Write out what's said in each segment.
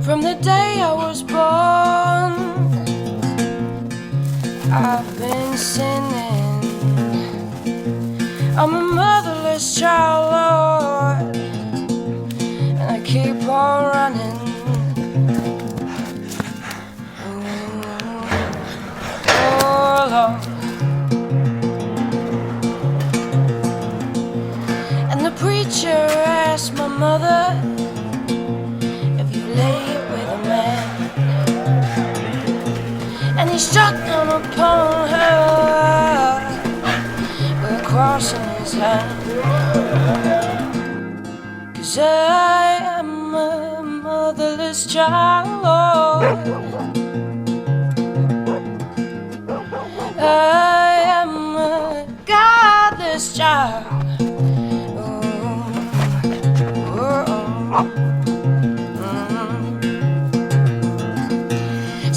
From the day I was born, I've been sinning. I'm a motherless child, Lord, and I keep on running. Oh, Lord. And the preacher asked my mother, "If you lay with a man?" And he struck down upon her with a cross in his hand. 'Cause I am a motherless child, Lord. I am a godless child.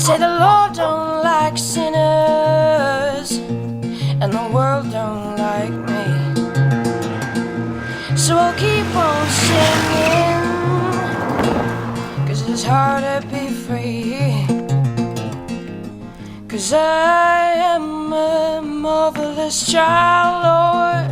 Say the Lord don't like sinners, and the world don't like me. So I'll keep on singing, 'cause it's hard to be free. 'Cause I am a motherless child, Lord.